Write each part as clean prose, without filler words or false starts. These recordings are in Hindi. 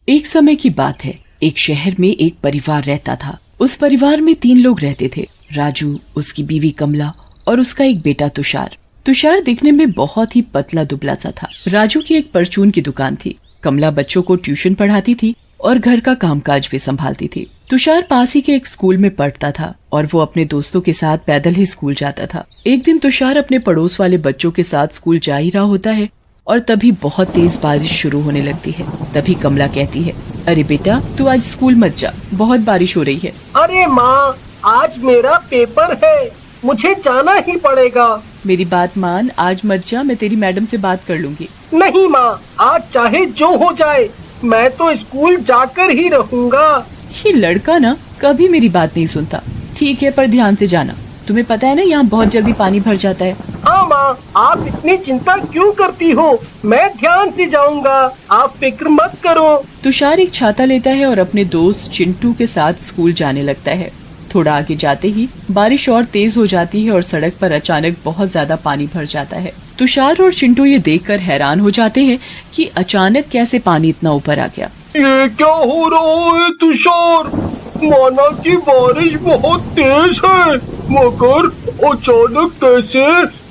एक समय की बात है। एक शहर में एक परिवार रहता था। उस परिवार में 3 लोग रहते थे, राजू, उसकी बीवी कमला और उसका एक बेटा तुषार। तुषार दिखने में बहुत ही पतला दुबला सा था। राजू की एक परचून की दुकान थी। कमला बच्चों को ट्यूशन पढ़ाती थी और घर का कामकाज भी संभालती थी। तुषार पास ही के एक स्कूल में पढ़ता था और वो अपने दोस्तों के साथ पैदल ही स्कूल जाता था। एक दिन तुषार अपने पड़ोस वाले बच्चों के साथ स्कूल जा ही रहा होता है और तभी बहुत तेज बारिश शुरू होने लगती है। तभी कमला कहती है, अरे बेटा, तू आज स्कूल मत जा, बहुत बारिश हो रही है। अरे माँ, आज मेरा पेपर है, मुझे जाना ही पड़ेगा। मेरी बात मान, आज मत जा, मैं तेरी मैडम से बात कर लूंगी। नहीं माँ, आज चाहे जो हो जाए, मैं तो स्कूल जाकर ही रहूँगा। ये लड़का ना कभी मेरी बात नहीं सुनता। ठीक है, पर ध्यान से जाना। तुम्हें पता है ना, यहाँ बहुत जल्दी पानी भर जाता है। हाँ माँ, आप इतनी चिंता क्यों करती हो? मैं ध्यान से जाऊंगा, आप फिक्र मत करो। तुषार एक छाता लेता है और अपने दोस्त चिंटू के साथ स्कूल जाने लगता है। थोड़ा आगे जाते ही बारिश और तेज हो जाती है और सड़क पर अचानक बहुत ज्यादा पानी भर जाता है। तुषार और चिंटू ये देखकर हैरान हो जाते हैं कि अचानक कैसे पानी इतना ऊपर आ गया। ये क्या हो रहा है तुषार? माना कि बारिश बहुत तेज है, मगर अचानक कैसे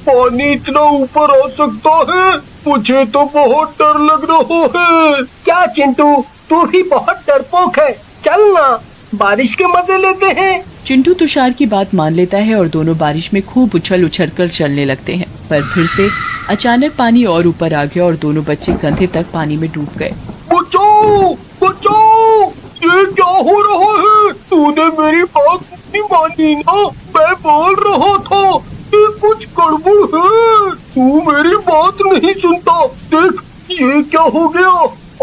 पानी इतना ऊपर आ सकता है? मुझे तो बहुत डर लग रहा है। क्या चिंटू, तू भी बहुत डरपोक है। चल ना, बारिश के मजे लेते हैं। चिंटू तुषार की बात मान लेता है और दोनों बारिश में खूब उछल उछल कर चलने लगते हैं। पर फिर से अचानक पानी और ऊपर आ गया और दोनों बच्चे कंधे तक पानी में डूब गए। बचाओ, बचाओ, ये क्या हो रहा है? तूने मेरी बात नहीं मानी ना, मैं बोल रहा था कि कुछ गड़बड़ है। तू मेरी बात नहीं सुनता। देख, ये क्या हो गया?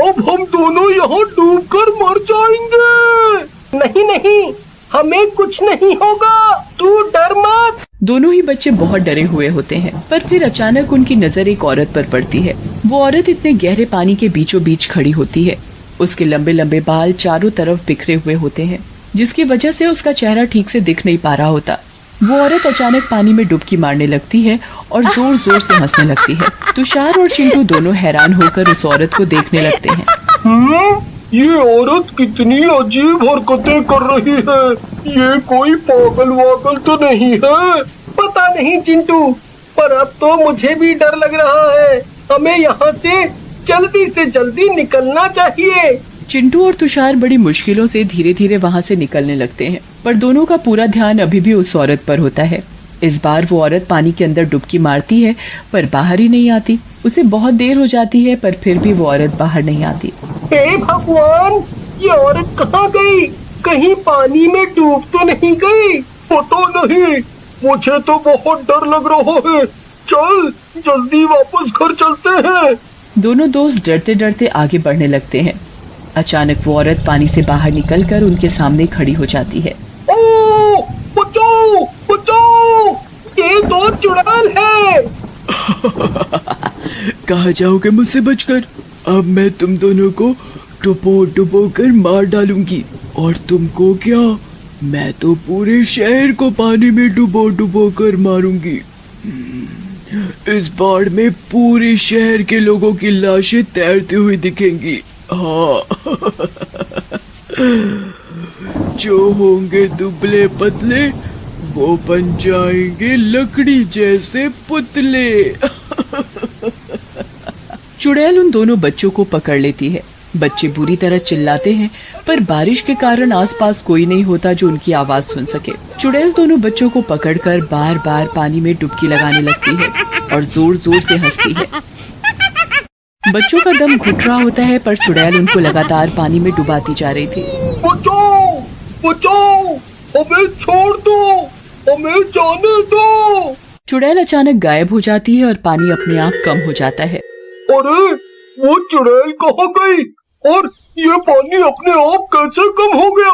अब हम दोनों यहाँ डूबकर मर जाएंगे। नहीं नहीं, हमें कुछ नहीं होगा, तू डर मत। दोनों ही बच्चे बहुत डरे हुए होते हैं, पर फिर अचानक उनकी नजर एक औरत पर पड़ती है। वो औरत इतने गहरे पानी के बीचों बीच खड़ी होती है। उसके लंबे लंबे बाल चारों तरफ बिखरे हुए होते हैं, जिसकी वजह से उसका चेहरा ठीक से दिख नहीं पा रहा होता। वो औरत अचानक पानी में डुबकी मारने लगती है और जोर जोर से हंसने लगती है। तुषार और चिंटू दोनों हैरान होकर उस औरत को देखने लगते हैं। ये औरत कितनी अजीब हरकतें कर रही है। ये कोई पागल वागल तो नहीं है? पता नहीं चिंटू, पर अब तो मुझे भी डर लग रहा है। हमें यहाँ से जल्दी से जल्दी निकलना चाहिए। चिंटू और तुषार बड़ी मुश्किलों से धीरे धीरे वहाँ से निकलने लगते हैं, पर दोनों का पूरा ध्यान अभी भी उस औरत पर होता है। इस बार वो औरत पानी के अंदर डुबकी मारती है, पर बाहर ही नहीं आती। उसे बहुत देर हो जाती है, पर फिर भी वो औरत बाहर नहीं आती। हे भगवान, ये औरत कहाँ गई? कहीं पानी में डूब तो नहीं गई? पता नहीं, मुझे तो बहुत डर लग रहा है। चल, जल्दी वापस घर चलते हैं। दोनों दोस्त डरते डरते आगे बढ़ने लगते हैं। अचानक वो औरत पानी से बाहर निकलकर उनके सामने खड़ी हो जाती है। ओ, बचाओ, बचाओ, ये 2 चुड़ैल है। कहाँ जाओगे मुझसे बचकर? अब मैं तुम दोनों को डुबो डुबो कर मार डालूंगी। और तुमको क्या? मैं तो पूरे शहर को पानी में डुबो डुबो कर मारूंगी। इस बाढ़ में पूरे शहर के लोगों की लाशें तैरती हुई दिखेंगी। हाँ। जो होंगे दुबले पतले, वो बन जाएंगे लकड़ी जैसे पुतले। चुड़ैल उन दोनों बच्चों को पकड़ लेती है। बच्चे बुरी तरह चिल्लाते हैं, पर बारिश के कारण आसपास कोई नहीं होता जो उनकी आवाज सुन सके। चुड़ैल दोनों बच्चों को पकड़कर बार बार पानी में डुबकी लगाने लगती है और जोर जोर से हंसती है। बच्चों का दम घुट रहा होता है, पर चुड़ैल उनको लगातार पानी में डुबाती जा रही थी। बचाओ, बचाओ, हमें छोड़ दो, हमें जाने दो। चुड़ैल अचानक गायब हो जाती है और पानी अपने आप कम हो जाता है। अरे, वो चुड़ैल कहाँ गई? और ये पानी अपने आप कैसे कम हो गया?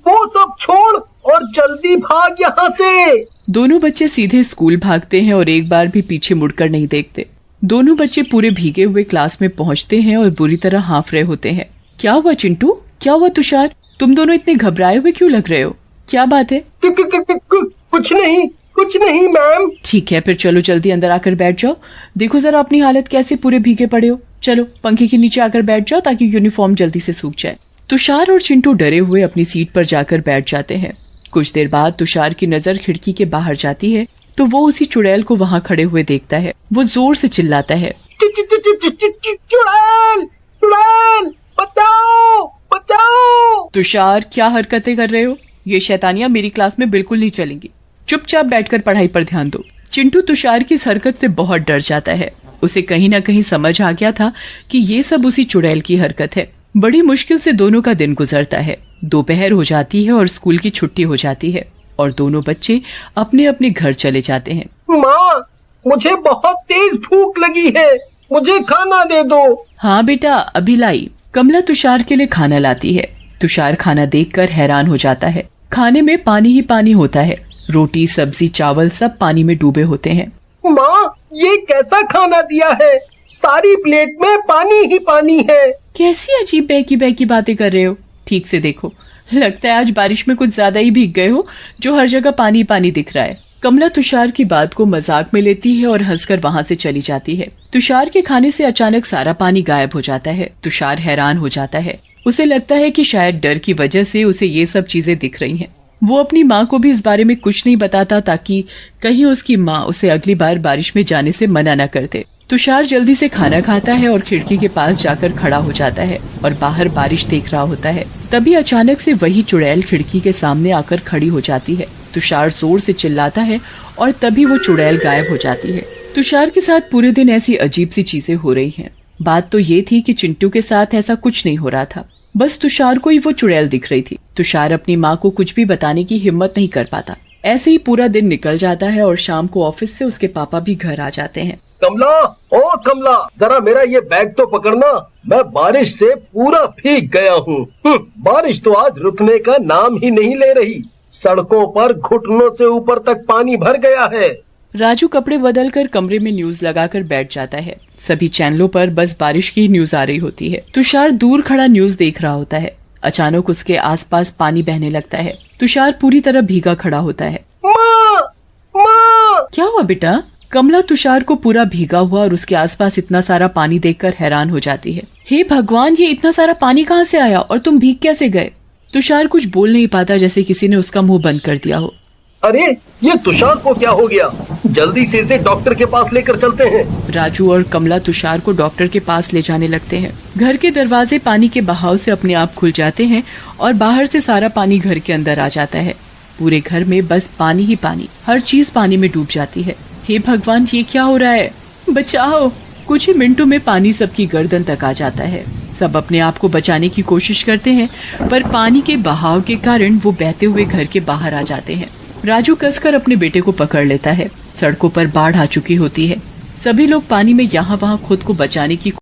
वो सब छोड़ और जल्दी भाग यहाँ से। दोनों बच्चे सीधे स्कूल भागते हैं और एक बार भी पीछे मुड़कर नहीं देखते। दोनों बच्चे पूरे भीगे हुए क्लास में पहुँचते हैं और बुरी तरह हांफ रहे होते हैं। क्या हुआ चिंटू? क्या हुआ तुषार? तुम दोनों इतने घबराए हुए क्यों लग रहे हो? क्या बात है? कुछ नहीं, कुछ नहीं मैम। ठीक है, फिर चलो जल्दी अंदर आकर बैठ जाओ। देखो जरा अपनी हालत कैसे, पूरे भीगे पड़े हो। चलो पंखे के नीचे आकर बैठ जाओ ताकि यूनिफॉर्म जल्दी से सूख जाए। तुषार और चिंटू डरे हुए अपनी सीट पर जाकर बैठ जाते हैं। कुछ देर बाद तुषार की नजर खिड़की के बाहर जाती है तो वो उसी चुड़ैल को वहाँ खड़े हुए देखता है। वो जोर से चिल्लाता है, चुड़ैल, चुड़ैल, बचाओ, बचाओ। तुषार क्या हरकतें कर रहे हो? ये शैतानियां मेरी क्लास में बिल्कुल नहीं चलेंगी। चुपचाप बैठकर पढ़ाई पर ध्यान दो। चिंटू तुषार की इस हरकत से बहुत डर जाता है। उसे कहीं न कहीं समझ आ गया था कि ये सब उसी चुड़ैल की हरकत है। बड़ी मुश्किल से दोनों का दिन गुजरता है। दोपहर हो जाती है और स्कूल की छुट्टी हो जाती है और दोनों बच्चे अपने अपने घर चले जाते हैं। माँ, मुझे बहुत तेज भूख लगी है, मुझे खाना दे दो। हाँ बेटा, अभी लाई। कमला तुषार के लिए खाना लाती है। तुषार खाना देखकर हैरान हो जाता है। खाने में पानी ही पानी होता है। रोटी, सब्जी, चावल सब पानी में डूबे होते हैं। माँ, ये कैसा खाना दिया है? सारी प्लेट में पानी ही पानी है। कैसी अजीब बहकी बहकी बातें कर रहे हो? ठीक से देखो, लगता है आज बारिश में कुछ ज्यादा ही भीग गए हो, जो हर जगह पानी पानी दिख रहा है। कमला तुषार की बात को मजाक में लेती है और हंसकर वहाँ से चली जाती है। तुषार के खाने से अचानक सारा पानी गायब हो जाता है। तुषार हैरान हो जाता है। उसे लगता है कि शायद डर की वजह से उसे ये सब चीजें दिख रही हैं। वो अपनी माँ को भी इस बारे में कुछ नहीं बताता ताकि कहीं उसकी माँ उसे अगली बार बारिश में जाने से मना न कर दे। तुषार जल्दी से खाना खाता है और खिड़की के पास जाकर खड़ा हो जाता है और बाहर बारिश देख रहा होता है। तभी अचानक से वही चुड़ैल खिड़की के सामने आकर खड़ी हो जाती है। तुषार जोर से चिल्लाता है और तभी वो चुड़ैल गायब हो जाती है। तुषार के साथ पूरे दिन ऐसी अजीब सी चीजें हो रही हैं। बात तो ये थी कि चिंटू के साथ ऐसा कुछ नहीं हो रहा था, बस तुषार को ही वो चुड़ैल दिख रही थी। तुषार अपनी माँ को कुछ भी बताने की हिम्मत नहीं कर पाता। ऐसे ही पूरा दिन निकल जाता है और शाम को ऑफिस से उसके पापा भी घर आ जाते हैं। कमला, ओ कमला, जरा मेरा ये बैग तो पकड़ना, मैं बारिश से पूरा भीग गया हूँ। बारिश तो आज रुकने का नाम ही नहीं ले रही। सड़कों पर घुटनों से ऊपर तक पानी भर गया है। राजू कपड़े बदलकर कमरे में न्यूज लगाकर बैठ जाता है। सभी चैनलों पर बस बारिश की न्यूज आ रही होती है। तुषार दूर खड़ा न्यूज देख रहा होता है। अचानक उसके आसपास पानी बहने लगता है। तुषार पूरी तरह भीगा खड़ा होता है। माँ, माँ! क्या हुआ बेटा? कमला तुषार को पूरा भीगा हुआ और उसके आसपास इतना सारा पानी देखकर हैरान हो जाती है। हे भगवान, ये इतना सारा पानी कहाँ से आया और तुम भीग कैसे गए? तुषार कुछ बोल नहीं पाता, जैसे किसी ने उसका मुंह बंद कर दिया हो। अरे, ये तुषार को क्या हो गया? जल्दी से इसे डॉक्टर के पास लेकर चलते हैं। राजू और कमला तुषार को डॉक्टर के पास ले जाने लगते हैं। घर के दरवाजे पानी के बहाव से अपने आप खुल जाते हैं और बाहर से सारा पानी घर के अंदर आ जाता है। पूरे घर में बस पानी ही पानी, हर चीज पानी में डूब जाती है। हे भगवान, ये क्या हो रहा है? बचाओ! कुछ ही मिनटों में पानी सबकी गर्दन तक आ जाता है। सब अपने आप को बचाने की कोशिश करते हैं, पर पानी के बहाव के कारण वो बहते हुए घर के बाहर आ जाते हैं। राजू कसकर अपने बेटे को पकड़ लेता है। सड़कों पर बाढ़ आ चुकी होती है। सभी लोग पानी में यहाँ वहाँ खुद को बचाने की